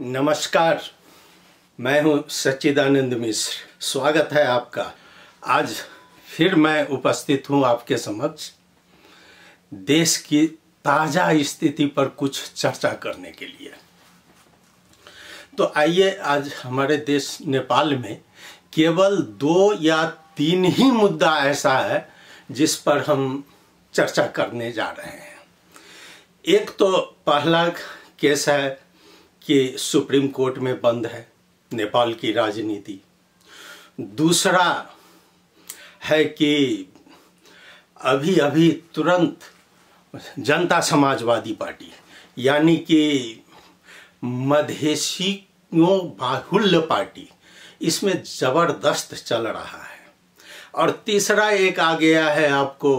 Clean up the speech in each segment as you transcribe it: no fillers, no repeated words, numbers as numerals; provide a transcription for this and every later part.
नमस्कार, मैं हूं सच्चिदानंद मिश्र। स्वागत है आपका। आज फिर मैं उपस्थित हूं आपके समक्ष देश की ताज़ा स्थिति पर कुछ चर्चा करने के लिए। तो आइए, आज हमारे देश नेपाल में केवल 2 या 3 ही मुद्दा ऐसा है जिस पर हम चर्चा करने जा रहे हैं। एक तो पहला केस है कि सुप्रीम कोर्ट में बंद है नेपाल की राजनीति। दूसरा है कि अभी तुरंत जनता समाजवादी पार्टी यानी कि मधेशियों बाहुल्य पार्टी, इसमें ज़बरदस्त चल रहा है। और तीसरा एक आ गया है आपको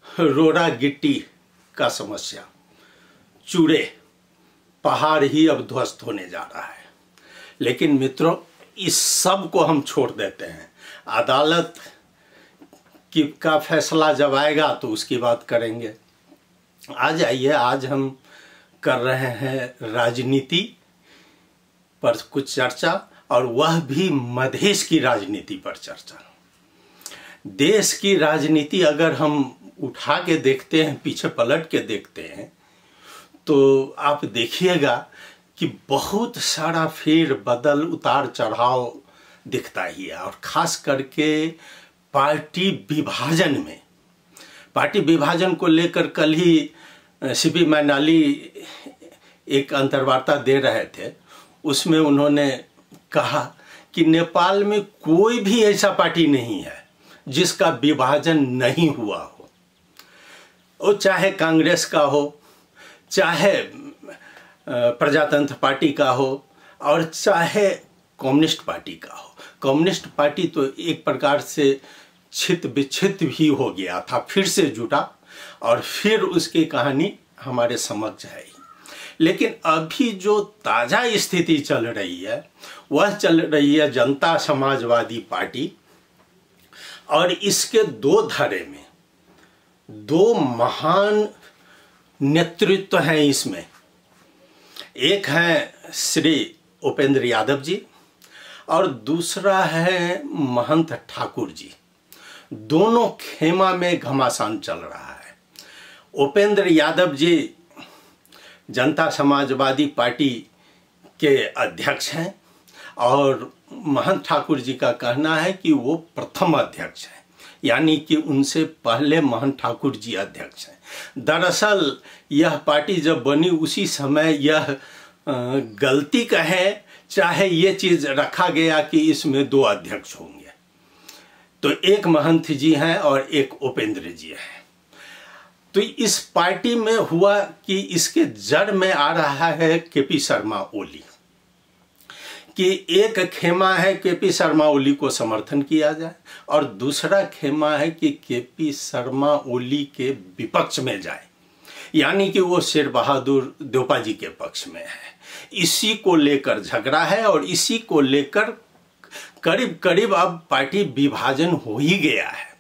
रोड़ा गिट्टी का समस्या, चूड़े पहाड़ ही अब ध्वस्त होने जा रहा है। लेकिन मित्रों, इस सब को हम छोड़ देते हैं। अदालत का फैसला जब आएगा तो उसकी बात करेंगे। आज आइए, आज हम कर रहे हैं राजनीति पर कुछ चर्चा, और वह भी मधेश की राजनीति पर चर्चा। देश की राजनीति अगर हम उठा के देखते हैं, पीछे पलट के देखते हैं, तो आप देखिएगा कि बहुत सारा फेर बदल, उतार चढ़ाव दिखता ही है। और ख़ास करके पार्टी विभाजन को लेकर कल ही सीपी मैनाली एक अंतर्वार्ता दे रहे थे। उसमें उन्होंने कहा कि नेपाल में कोई भी ऐसा पार्टी नहीं है जिसका विभाजन नहीं हुआ हो। वो चाहे कांग्रेस का हो, चाहे प्रजातंत्र पार्टी का हो, और चाहे कम्युनिस्ट पार्टी का हो। कम्युनिस्ट पार्टी तो एक प्रकार से छित विच्छित भी हो गया था, फिर से जुटा, और फिर उसकी कहानी हमारे समक्ष है। लेकिन अभी जो ताज़ा स्थिति चल रही है वह चल रही है जनता समाजवादी पार्टी। और इसके 2 धड़े में 2 महान नेतृत्व हैं इसमें। एक है श्री उपेंद्र यादव जी और दूसरा है महंत ठाकुर जी। दोनों खेमा में घमासान चल रहा है। उपेंद्र यादव जी जनता समाजवादी पार्टी के अध्यक्ष हैं, और महंत ठाकुर जी का कहना है कि वो प्रथम अध्यक्ष हैं, यानी कि उनसे पहले महंत ठाकुर जी अध्यक्ष हैं। दरअसल यह पार्टी जब बनी उसी समय यह गलती कहें चाहे ये चीज़ रखा गया कि इसमें 2 अध्यक्ष होंगे। तो एक महंत जी हैं और एक उपेंद्र जी हैं। तो इस पार्टी में हुआ कि इसके जड़ में आ रहा है केपी शर्मा ओली, कि एक खेमा है केपी शर्मा ओली को समर्थन किया जाए, और दूसरा खेमा है कि केपी शर्मा ओली के विपक्ष में जाए, यानी कि वो शेर बहादुर देउपा जी के पक्ष में है। इसी को लेकर झगड़ा है, और इसी को लेकर करीब करीब अब पार्टी विभाजन हो ही गया है।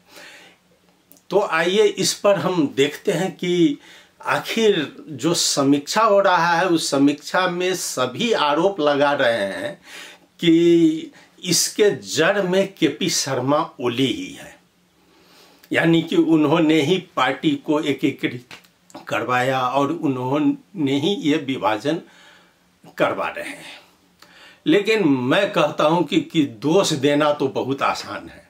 तो आइए इस पर हम देखते हैं कि आखिर जो समीक्षा हो रहा है उस समीक्षा में सभी आरोप लगा रहे हैं कि इसके जड़ में केपी शर्मा ओली ही है, यानी कि उन्होंने ही पार्टी को एकीकृत करवाया और उन्होंने ही ये विभाजन करवा रहे हैं। लेकिन मैं कहता हूं कि दोष देना तो बहुत आसान है,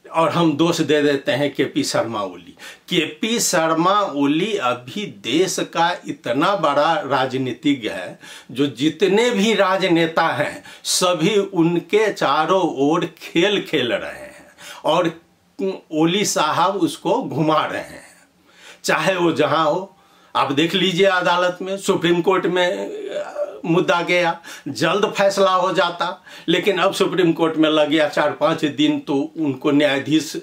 और हम दोष दे देते हैं केपी शर्मा ओली। केपी शर्मा ओली अभी देश का इतना बड़ा राजनीतिज्ञ है, जो जितने भी राजनेता हैं सभी उनके चारों ओर खेल खेल रहे हैं, और ओली साहब उसको घुमा रहे हैं। चाहे वो जहां हो, आप देख लीजिए अदालत में, सुप्रीम कोर्ट में मुद्दा गया, जल्द फैसला हो जाता, लेकिन अब सुप्रीम कोर्ट में लग गया 4-5 दिन, तो उनको न्यायाधीश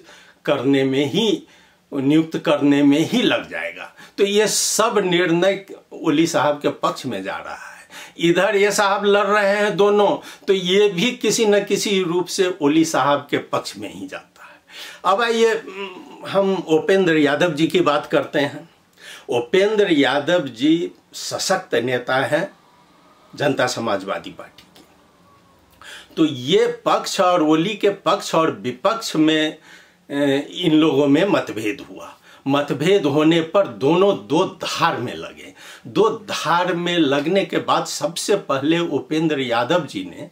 करने में ही, नियुक्त करने में ही लग जाएगा। तो ये सब निर्णय ओली साहब के पक्ष में जा रहा है। इधर ये साहब लड़ रहे हैं दोनों, तो ये भी किसी न किसी रूप से ओली साहब के पक्ष में ही जाता है। अब आइए हम उपेंद्र यादव जी की बात करते हैं। उपेंद्र यादव जी सशक्त नेता हैं, जनता समाजवादी पार्टी की। तो ये पक्ष और ओली के पक्ष और विपक्ष में इन लोगों में मतभेद हुआ। मतभेद होने पर दोनों दो धार में लगे। दो धार में लगने के बाद सबसे पहले उपेंद्र यादव जी ने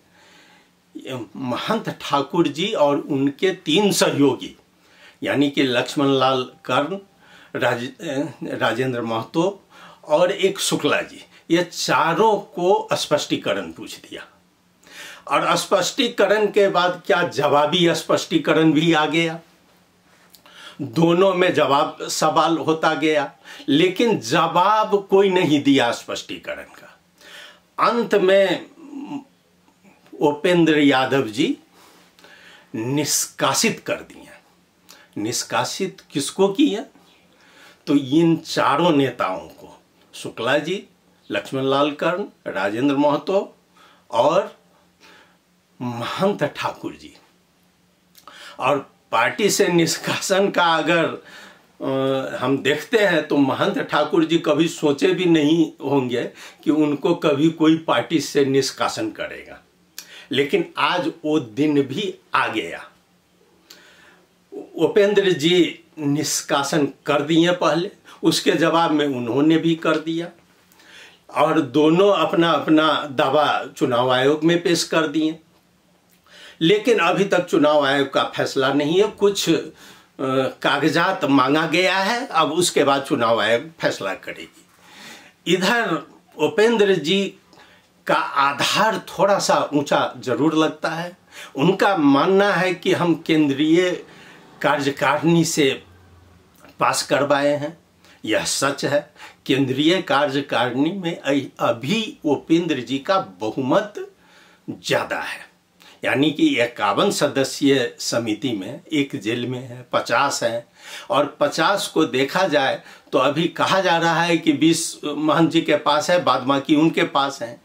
महंत ठाकुर जी और उनके 3 सहयोगी यानी कि लक्ष्मण लाल कर्ण, राजेंद्र महतो और एक शुक्ला जी, ये चारों को स्पष्टीकरण पूछ दिया। और स्पष्टीकरण के बाद क्या जवाबी स्पष्टीकरण भी आ गया। दोनों में जवाब सवाल होता गया, लेकिन जवाब कोई नहीं दिया स्पष्टीकरण का। अंत में उपेंद्र यादव जी निष्कासित कर दिए। निष्कासित किसको किया? तो इन चारों नेताओं को, शुक्ला जी, लक्ष्मण लाल कर्ण, राजेंद्र महतो और महंत ठाकुर जी। और पार्टी से निष्कासन का अगर हम देखते हैं तो महंत ठाकुर जी कभी सोचे भी नहीं होंगे कि उनको कभी कोई पार्टी से निष्कासन करेगा, लेकिन आज वो दिन भी आ गया। उपेंद्र जी निष्कासन कर दिए पहले, उसके जवाब में उन्होंने भी कर दिया और दोनों अपना अपना दावा चुनाव आयोग में पेश कर दिए। लेकिन अभी तक चुनाव आयोग का फैसला नहीं है। कुछ कागजात मांगा गया है, अब उसके बाद चुनाव आयोग फैसला करेगी। इधर उपेंद्र जी का आधार थोड़ा सा ऊंचा जरूर लगता है। उनका मानना है कि हम केंद्रीय कार्यकारिणी से पास करवाए हैं। यह सच है। केंद्रीय कार्यकारिणी में अभी उपेंद्र जी का बहुमत ज़्यादा है, यानी कि 51 सदस्यीय समिति में एक जेल में है, 50 है, और 50 को देखा जाए तो अभी कहा जा रहा है कि 20 महंत जी के पास है, बाद बाकी उनके पास है।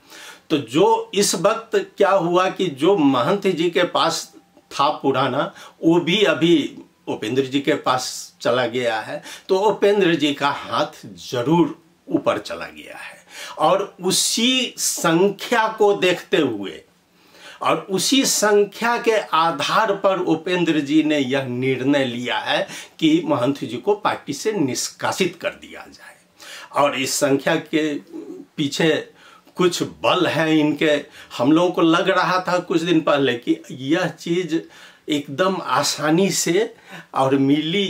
तो जो इस वक्त क्या हुआ कि जो महंत जी के पास था पुराना, वो भी अभी उपेंद्र जी के पास चला गया है। तो उपेंद्र जी का हाथ जरूर ऊपर चला गया है। और उसी संख्या को देखते हुए और उसी संख्या के आधार पर उपेंद्र जी ने यह निर्णय लिया है कि महंत जी को पार्टी से निष्कासित कर दिया जाए। और इस संख्या के पीछे कुछ बल है इनके। हम लोगों को लग रहा था कुछ दिन पहले कि यह चीज़ एकदम आसानी से और मिली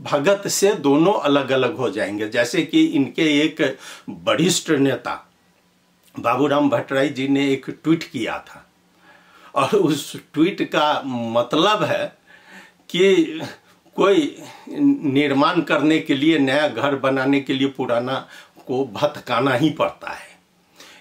भगत से दोनों अलग अलग हो जाएंगे। जैसे कि इनके एक वरिष्ठ नेता बाबूराम भट्टराई जी ने एक ट्वीट किया था, और उस ट्वीट का मतलब है कि कोई निर्माण करने के लिए, नया घर बनाने के लिए पुराना को भटकाना ही पड़ता है।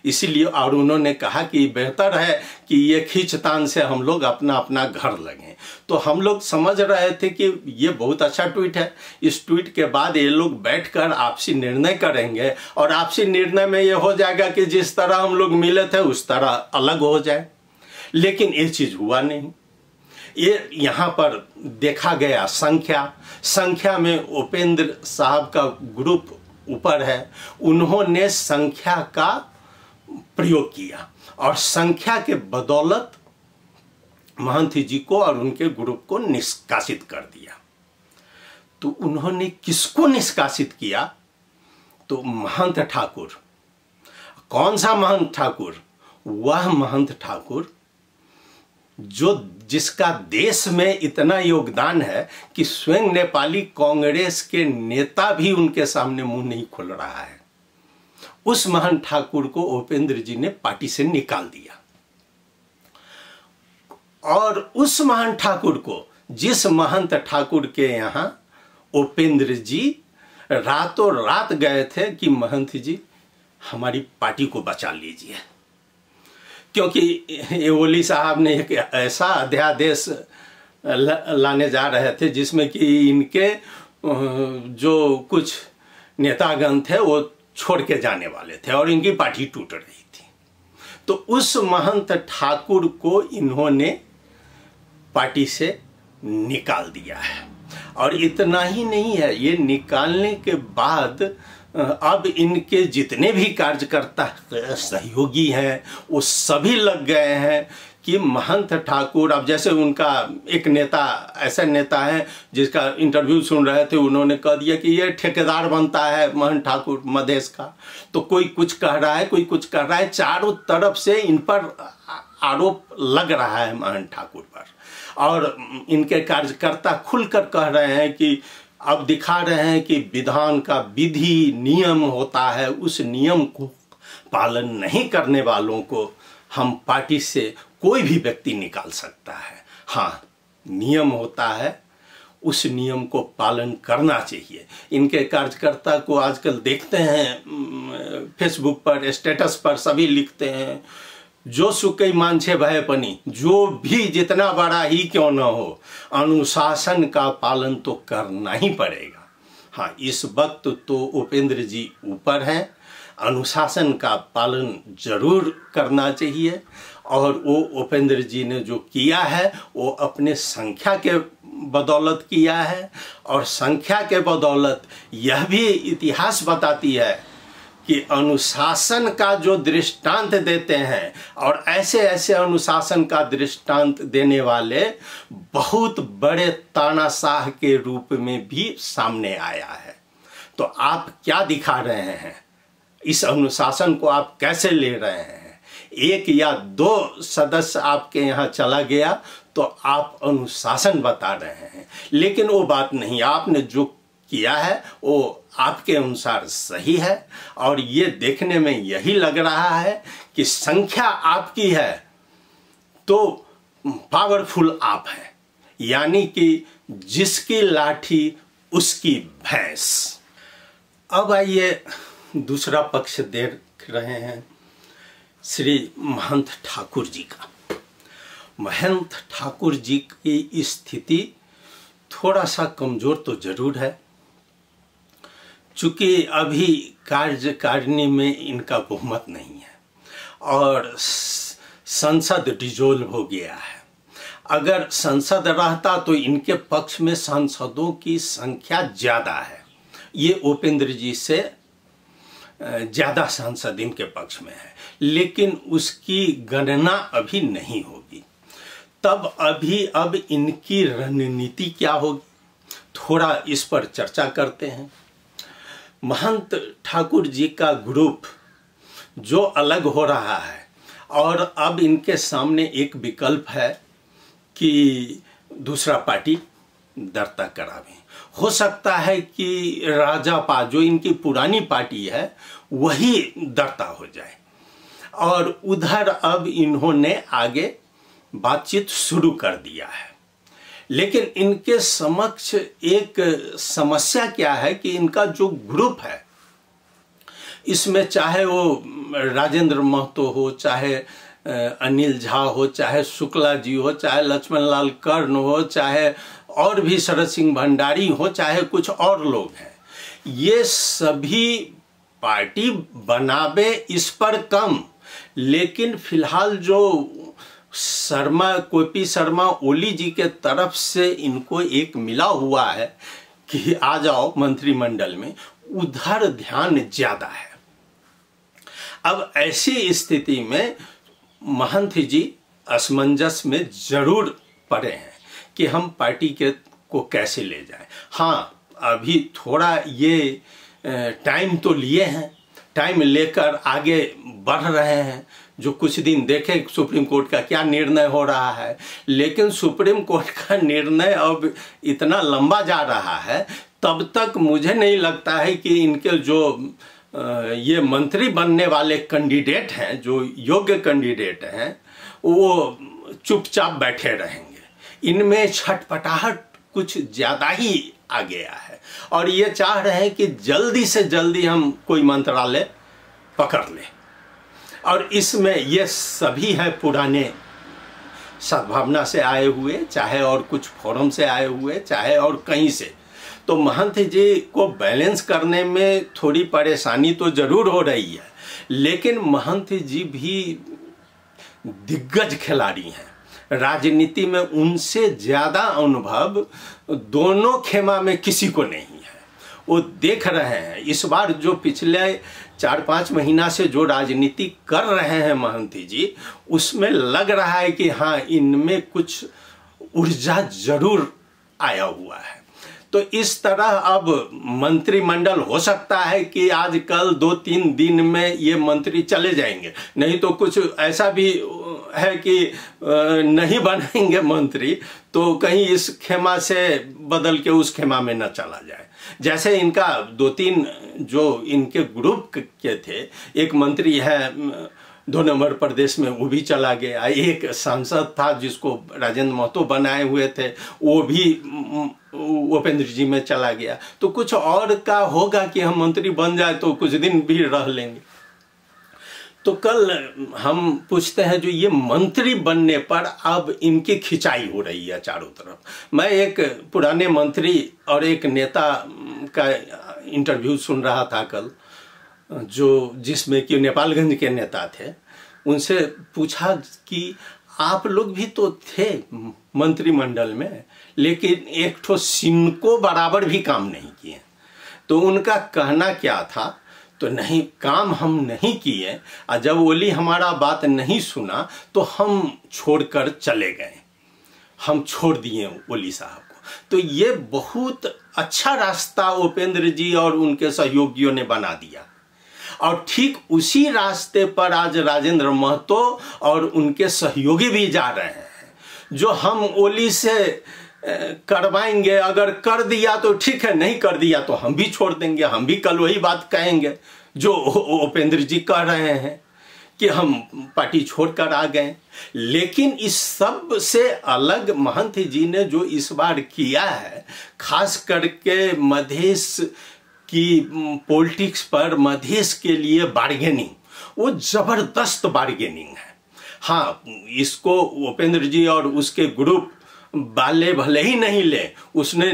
इसीलिए और उन्होंने कहा कि बेहतर है कि ये खींचतान से हम लोग अपना अपना घर लगें। तो हम लोग समझ रहे थे कि ये बहुत अच्छा ट्वीट है। इस ट्वीट के बाद ये लोग बैठकर आपसी निर्णय करेंगे और आपसी निर्णय में ये हो जाएगा कि जिस तरह हम लोग मिले थे उस तरह अलग हो जाए। लेकिन ये चीज़ हुआ नहीं। ये यहाँ पर देखा गया संख्या में उपेंद्र साहब का ग्रुप ऊपर है। उन्होंने संख्या का प्रयोग किया और संख्या के बदौलत महंत जी को और उनके ग्रुप को निष्कासित कर दिया। तो उन्होंने किसको निष्कासित किया? तो महंत ठाकुर। कौन सा महंत ठाकुर? वह महंत ठाकुर जिसका देश में इतना योगदान है कि स्वयं नेपाली कांग्रेस के नेता भी उनके सामने मुंह नहीं खोल रहा है। उस महंत ठाकुर को उपेंद्र जी ने पार्टी से निकाल दिया। और उस महंत ठाकुर को, जिस महंत ठाकुर के यहाँ उपेंद्र जी रातों रात गए थे कि महंत जी हमारी पार्टी को बचा लीजिए, क्योंकि ओली साहब ने एक ऐसा अध्यादेश लाने जा रहे थे जिसमें कि इनके जो कुछ नेतागण थे वो छोड़ के जाने वाले थे और इनकी पार्टी टूट रही थी। तो उस महंत ठाकुर को इन्होंने पार्टी से निकाल दिया है। और इतना ही नहीं है, ये निकालने के बाद अब इनके जितने भी कार्यकर्ता सहयोगी हैं वो सभी लग गए हैं कि महंत ठाकुर, अब जैसे उनका एक नेता, ऐसा नेता है जिसका इंटरव्यू सुन रहे थे, उन्होंने कह दिया कि ये ठेकेदार बनता है महंत ठाकुर मधेश का। तो कोई कुछ कह रहा है, कोई कुछ कह रहा है, चारों तरफ से इन पर आरोप लग रहा है महंत ठाकुर पर। और इनके कार्यकर्ता खुलकर कह रहे हैं कि अब दिखा रहे हैं कि विधान का विधि नियम होता है, उस नियम को पालन नहीं करने वालों को हम पार्टी से कोई भी व्यक्ति निकाल सकता है। हाँ, नियम होता है, उस नियम को पालन करना चाहिए। इनके कार्यकर्ता को आजकल देखते हैं फेसबुक पर, स्टेटस पर सभी लिखते हैं, जो सुकई मांझे भय पनी, जो भी जितना बड़ा ही क्यों न हो, अनुशासन का पालन तो करना ही पड़ेगा। हाँ, इस वक्त तो उपेंद्र जी ऊपर हैं, अनुशासन का पालन जरूर करना चाहिए। और वो उपेंद्र जी ने जो किया है वो अपने संख्या के बदौलत किया है, और संख्या के बदौलत यह भी इतिहास बताती है कि अनुशासन का जो दृष्टांत देते हैं, और ऐसे ऐसे अनुशासन का दृष्टांत देने वाले बहुत बड़े तानाशाह के रूप में भी सामने आया है। तो आप क्या दिखा रहे हैं, इस अनुशासन को आप कैसे ले रहे हैं? एक या दो सदस्य आपके यहाँ चला गया तो आप अनुशासन बता रहे हैं, लेकिन वो बात नहीं। आपने जो किया है वो आपके अनुसार सही है, और ये देखने में यही लग रहा है कि संख्या आपकी है तो पावरफुल आप हैं, यानी कि जिसकी लाठी उसकी भैंस। अब आइए दूसरा पक्ष देख रहे हैं श्री महंत ठाकुर जी का। महंत ठाकुर जी की स्थिति थोड़ा सा कमजोर तो जरूर है, चूंकि अभी कार्यकारिणी में इनका बहुमत नहीं है और संसद डिसॉल्व हो गया है। अगर संसद रहता तो इनके पक्ष में सांसदों की संख्या ज़्यादा है, ये उपेंद्र जी से ज़्यादा सांसद इनके पक्ष में है, लेकिन उसकी गणना अभी नहीं होगी। तब अब इनकी रणनीति क्या होगी, थोड़ा इस पर चर्चा करते हैं। महंत ठाकुर जी का ग्रुप जो अलग हो रहा है, और अब इनके सामने एक विकल्प है कि दूसरा पार्टी दर्ता करावें। हो सकता है कि राजापा जो इनकी पुरानी पार्टी है वही दर्ता हो जाए, और उधर अब इन्होंने आगे बातचीत शुरू कर दिया है। लेकिन इनके समक्ष एक समस्या क्या है कि इनका जो ग्रुप है, इसमें चाहे वो राजेंद्र महतो हो, चाहे अनिल झा हो, चाहे शुक्ला जी हो, चाहे लक्ष्मण लाल कर्ण हो, चाहे और भी शरद सिंह भंडारी हो, चाहे कुछ और लोग हैं, ये सभी पार्टी बनावे इस पर कम, लेकिन फिलहाल जो कोपी शर्मा ओली जी के तरफ से इनको एक मिला हुआ है कि आ जाओ मंत्रिमंडल में, उधर ध्यान ज्यादा है। अब ऐसी स्थिति में महंत जी असमंजस में जरूर पड़े हैं कि हम पार्टी को कैसे ले जाएं। हाँ, अभी थोड़ा ये टाइम तो लिए हैं, टाइम लेकर आगे बढ़ रहे हैं, जो कुछ दिन देखें सुप्रीम कोर्ट का क्या निर्णय हो रहा है। लेकिन सुप्रीम कोर्ट का निर्णय अब इतना लंबा जा रहा है, तब तक मुझे नहीं लगता है कि इनके जो ये मंत्री बनने वाले कैंडिडेट हैं, जो योग्य कैंडिडेट हैं, वो चुपचाप बैठे रहेंगे। इनमें छटपटाहट कुछ ज़्यादा ही आ गया है, और ये चाह रहे हैं कि जल्दी से जल्दी हम कोई मंत्रालय पकड़ लें। और इसमें ये सभी हैं पुराने सद्भावना से आए हुए, चाहे और कुछ फोरम से आए हुए, चाहे और कहीं से। तो महंत जी को बैलेंस करने में थोड़ी परेशानी तो जरूर हो रही है, लेकिन महंत जी भी दिग्गज खिलाड़ी हैं। राजनीति में उनसे ज़्यादा अनुभव दोनों खेमा में किसी को नहीं है। वो देख रहे हैं। इस बार जो पिछले 4-5 महीना से जो राजनीति कर रहे हैं महंती जी, उसमें लग रहा है कि हाँ, इनमें कुछ ऊर्जा जरूर आया हुआ है। तो इस तरह अब मंत्रिमंडल हो सकता है कि आज कल 2-3 दिन में ये मंत्री चले जाएंगे, नहीं तो कुछ ऐसा भी है कि नहीं बनाएंगे मंत्री, तो कहीं इस खेमा से बदल के उस खेमा में न चला जाए। जैसे इनका 2-3 जो इनके ग्रुप के थे, एक मंत्री है 2 नंबर प्रदेश में, वो भी चला गया। एक सांसद था जिसको राजेंद्र महतो बनाए हुए थे, वो भी उपेंद्र जी में चला गया। तो कुछ और का होगा कि हम मंत्री बन जाए तो कुछ दिन भी रह लेंगे। तो कल हम पूछते हैं, जो ये मंत्री बनने पर अब इनकी खिंचाई हो रही है चारों तरफ। मैं एक पुराने मंत्री और एक नेता का इंटरव्यू सुन रहा था कल, जिसमें कि नेपालगंज के नेता थे। उनसे पूछा कि आप लोग भी तो थे मंत्रिमंडल में, लेकिन एक ठो सिनको बराबर भी काम नहीं किए। तो उनका कहना क्या था, तो नहीं, काम हम नहीं किए, और जब ओली हमारा बात नहीं सुना तो हम छोड़कर चले गए, हम छोड़ दिए ओली साहब को। तो ये बहुत अच्छा रास्ता उपेंद्र जी और उनके सहयोगियों ने बना दिया, और ठीक उसी रास्ते पर आज राजेंद्र महतो और उनके सहयोगी भी जा रहे हैं। जो हम ओली से करवाएंगे, अगर कर दिया तो ठीक है, नहीं कर दिया तो हम भी छोड़ देंगे। हम भी कल वही बात कहेंगे जो उपेंद्र जी कह रहे हैं कि हम पार्टी छोड़कर आ गए। लेकिन इस सब से अलग महंत जी ने जो इस बार किया है, खास करके मधेश की पॉलिटिक्स पर, मधेश के लिए बार्गेनिंग, वो जबरदस्त बार्गेनिंग है। हाँ, इसको उपेंद्र जी और उसके ग्रुप वाले भले ही नहीं ले, उसने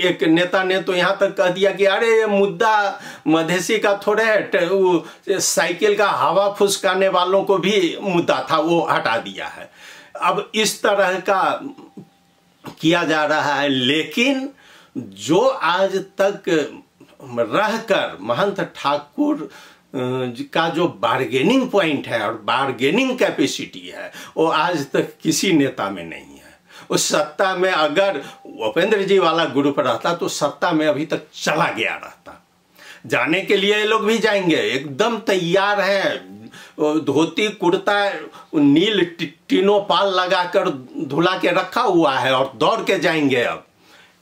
एक नेता ने तो यहाँ तक कह दिया कि अरे ये मुद्दा मधेसी का थोड़े है, वो साइकिल का हवा फुसकाने वालों को भी मुद्दा था, वो हटा दिया है। अब इस तरह का किया जा रहा है। लेकिन जो आज तक रहकर महंत ठाकुर का जो बार्गेनिंग पॉइंट है और बार्गेनिंग कैपेसिटी है, वो आज तक किसी नेता में नहीं है। उस सत्ता में अगर उपेंद्र जी वाला ग्रुप रहता तो सत्ता में अभी तक चला गया रहता। जाने के लिए ये लोग भी जाएंगे, एकदम तैयार है, धोती कुर्ता नील टिनोपाल लगाकर धुला के रखा हुआ है और दौड़ के जाएंगे। अब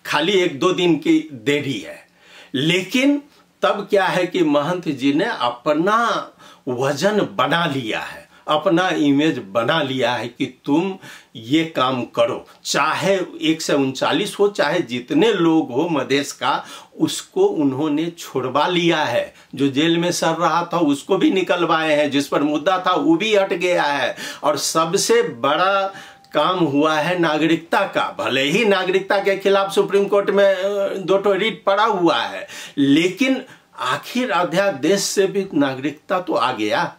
खाली 1-2 दिन की देरी है। लेकिन तब क्या है कि महंत जी ने अपना वजन बना लिया है, अपना इमेज बना लिया है कि तुम ये काम करो, चाहे 139 हो, चाहे जितने लोग हो मधेश का, उसको उन्होंने छुड़वा लिया है। जो जेल में सड़ रहा था उसको भी निकलवाए हैं, जिस पर मुद्दा था वो भी हट गया है। और सबसे बड़ा काम हुआ है नागरिकता का। भले ही नागरिकता के खिलाफ सुप्रीम कोर्ट में 2 रिट पड़ा हुआ है, लेकिन आखिर अध्यादेश से भी नागरिकता तो आ गया।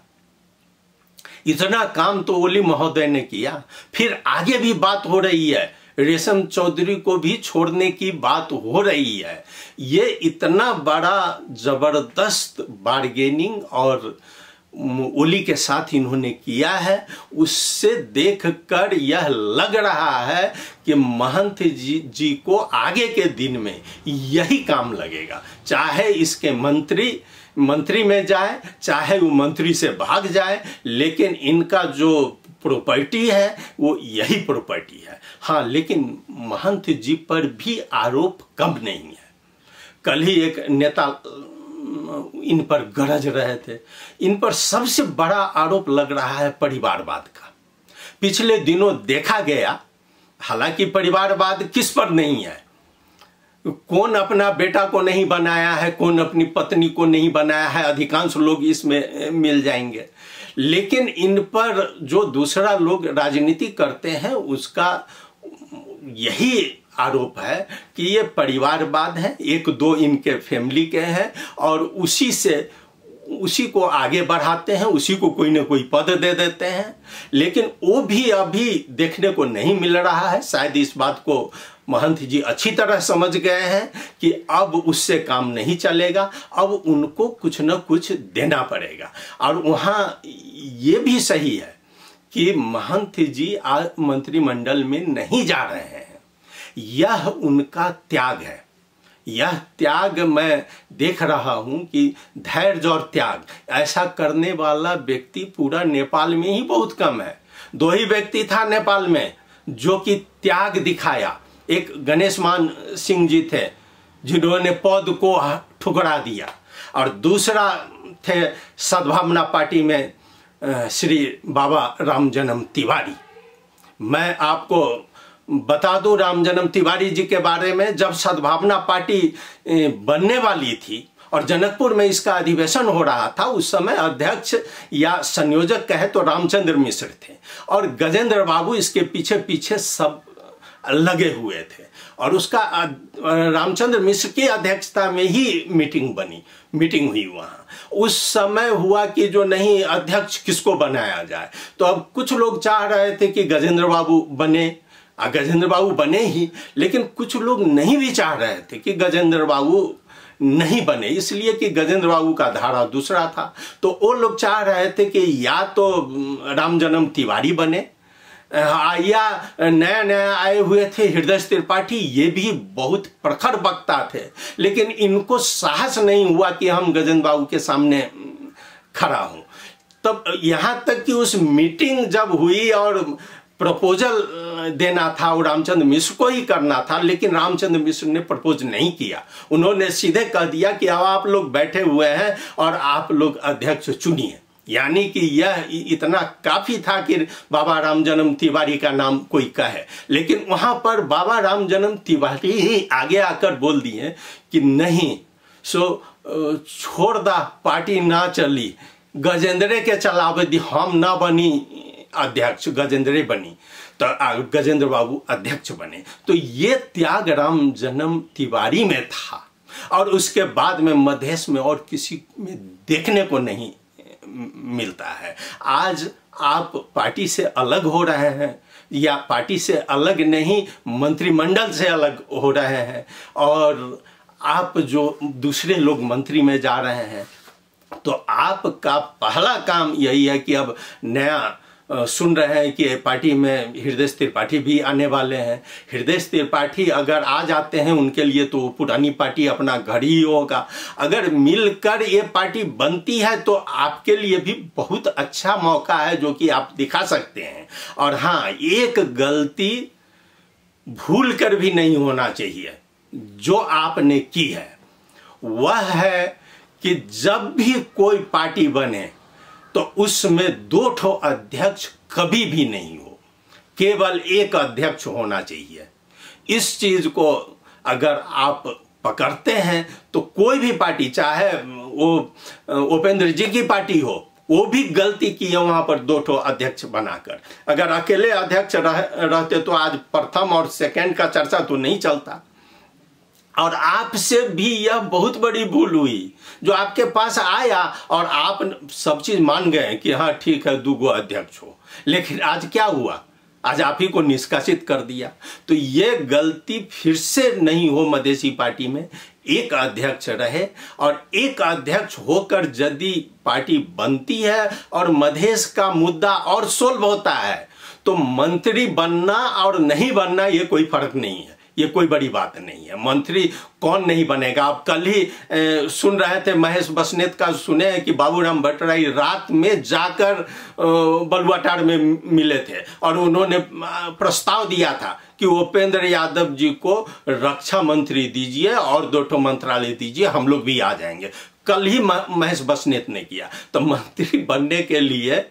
इतना काम तो ओली महोदय ने किया। फिर आगे भी बात हो रही है, रेशम चौधरी को भी छोड़ने की बात हो रही है। ये इतना बड़ा जबरदस्त बार्गेनिंग और ओली के साथ इन्होंने किया है, उससे देखकर यह लग रहा है कि महंत जी को आगे के दिन में यही काम लगेगा। चाहे इसके मंत्री में जाए, चाहे वो मंत्री से भाग जाए, लेकिन इनका जो प्रॉपर्टी है वो यही प्रॉपर्टी है। हाँ, लेकिन महंत जी पर भी आरोप कम नहीं है। कल ही एक नेता इन पर गरज रहे थे। इन पर सबसे बड़ा आरोप लग रहा है परिवारवाद का। पिछले दिनों देखा गया, हालांकि परिवारवाद किस पर नहीं है, कौन अपना बेटा को नहीं बनाया है, कौन अपनी पत्नी को नहीं बनाया है, अधिकांश लोग इसमें मिल जाएंगे। लेकिन इन पर जो दूसरा लोग राजनीति करते हैं उसका यही आरोप है कि ये परिवारवाद है, 1-2 इनके फैमिली के हैं और उसी से उसी को आगे बढ़ाते हैं, उसी को कोई न कोई पद दे देते हैं। लेकिन वो भी अभी देखने को नहीं मिल रहा है। शायद इस बात को महंत जी अच्छी तरह समझ गए हैं कि अब उससे काम नहीं चलेगा, अब उनको कुछ न कुछ देना पड़ेगा। और वहाँ ये भी सही है कि महंत जी आज मंत्रिमंडल में नहीं जा रहे हैं, यह उनका त्याग है। यह त्याग मैं देख रहा हूं कि धैर्य और त्याग ऐसा करने वाला व्यक्ति पूरा नेपाल में ही बहुत कम है। 2 ही व्यक्ति था नेपाल में जो कि त्याग दिखाया। एक गणेश मान सिंह जी थे जिन्होंने पद को ठुकरा दिया, और दूसरा थे सद्भावना पार्टी में श्री बाबा रामजन्म तिवारी। मैं आपको बता दूं रामजन्म तिवारी जी के बारे में, जब सद्भावना पार्टी बनने वाली थी और जनकपुर में इसका अधिवेशन हो रहा था, उस समय अध्यक्ष या संयोजक कहे तो रामचंद्र मिश्र थे, और गजेंद्र बाबू इसके पीछे पीछे सब लगे हुए थे। और उसका रामचंद्र मिश्र की अध्यक्षता में ही मीटिंग हुई वहाँ। उस समय हुआ कि जो नहीं अध्यक्ष किसको बनाया जाए, तो अब कुछ लोग चाह रहे थे कि गजेंद्र बाबू बने, गजेंद्र बाबू बने ही, लेकिन कुछ लोग नहीं भी चाह रहे थे कि गजेंद्र बाबू नहीं बने, इसलिए कि गजेंद्र बाबू का धारा दूसरा था। तो वो लोग चाह रहे थे कि या तो रामजन्म तिवारी बने, या नया आए हुए थे हृदय त्रिपाठी, ये भी बहुत प्रखर वक्ता थे, लेकिन इनको साहस नहीं हुआ कि हम गजेंद्र बाबू के सामने खड़ा हूं। तब यहां तक कि उस मीटिंग जब हुई और प्रपोजल देना था वो रामचंद्र मिश्र को ही करना था, लेकिन रामचंद्र मिश्र ने प्रपोज नहीं किया। उन्होंने सीधे कह दिया कि अब आप लोग बैठे हुए हैं और आप लोग अध्यक्ष चुनिए। यानी कि यह इतना काफी था कि बाबा रामजन्म तिवारी का नाम कोई कहे, लेकिन वहां पर बाबा रामजन्म तिवारी ही आगे आकर बोल दिए कि नहीं, सो छोड़ दा पार्टी ना चली, गजेंद्रे के चलावे दी, हम ना बनी अध्यक्ष, गजेंद्रे बनी, तो गजेंद्र बाबू अध्यक्ष बने। तो ये त्याग रामजन्म तिवारी में था, और उसके बाद में मधेश में और किसी में देखने को नहीं मिलता है। आज आप पार्टी से अलग हो रहे हैं, या पार्टी से अलग नहीं मंत्रिमंडल से अलग हो रहे हैं, और आप जो दूसरे लोग मंत्री में जा रहे हैं, तो आपका पहला काम यही है कि अब नया सुन रहे हैं कि पार्टी में हृदय त्रिपाठी भी आने वाले हैं। हृदय त्रिपाठी अगर आ जाते हैं उनके लिए तो पुरानी पार्टी अपना घर ही होगा। अगर मिलकर ये पार्टी बनती है तो आपके लिए भी बहुत अच्छा मौका है जो कि आप दिखा सकते हैं। और हाँ, एक गलती भूल कर भी नहीं होना चाहिए जो आपने की है, वह है कि जब भी कोई पार्टी बने तो उसमें 2 ठो अध्यक्ष कभी भी नहीं हो, केवल एक अध्यक्ष होना चाहिए। इस चीज को अगर आप पकड़ते हैं तो कोई भी पार्टी, चाहे वो उपेंद्र जी की पार्टी हो, वो भी गलती की है वहां पर 2 ठो अध्यक्ष बनाकर। अगर अकेले अध्यक्ष रहते तो आज प्रथम और सेकंड का चर्चा तो नहीं चलता। और आपसे भी यह बहुत बड़ी भूल हुई जो आपके पास आया और आप सब चीज मान गए कि हाँ ठीक है 2 अध्यक्ष हो, लेकिन आज क्या हुआ, आज आप ही को निष्कासित कर दिया। तो ये गलती फिर से नहीं हो, मधेसी पार्टी में एक अध्यक्ष रहे, और एक अध्यक्ष होकर यदि पार्टी बनती है और मधेश का मुद्दा और सोल्व होता है तो मंत्री बनना और नहीं बनना ये कोई फर्क नहीं है, ये कोई बड़ी बात नहीं है। मंत्री कौन नहीं बनेगा। आप कल ही सुन रहे थे महेश बसनेत का, सुने हैं कि बाबूराम भट्टराई रात में जाकर बलुआटार में मिले थे और उन्होंने प्रस्ताव दिया था कि उपेंद्र यादव जी को रक्षा मंत्री दीजिए और 2 ठो मंत्रालय दीजिए, हम लोग भी आ जाएंगे। कल ही महेश बसनेत ने किया। तो मंत्री बनने के लिए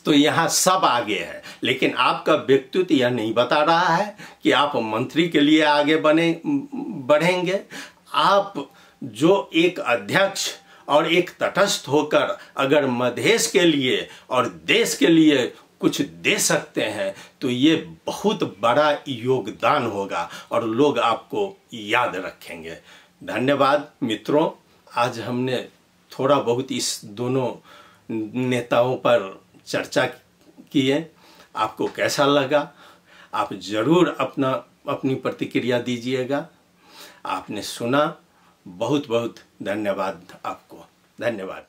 तो यहाँ सब आगे है, लेकिन आपका व्यक्तित्व यह नहीं बता रहा है कि आप मंत्री के लिए आगे बढ़ेंगे। आप जो एक अध्यक्ष और एक तटस्थ होकर अगर मधेश के लिए और देश के लिए कुछ दे सकते हैं तो ये बहुत बड़ा योगदान होगा और लोग आपको याद रखेंगे। धन्यवाद मित्रों, आज हमने थोड़ा बहुत इस दोनों नेताओं पर चर्चा किए। आपको कैसा लगा आप ज़रूर अपनी प्रतिक्रिया दीजिएगा। आपने सुना, बहुत बहुत धन्यवाद आपको। धन्यवाद।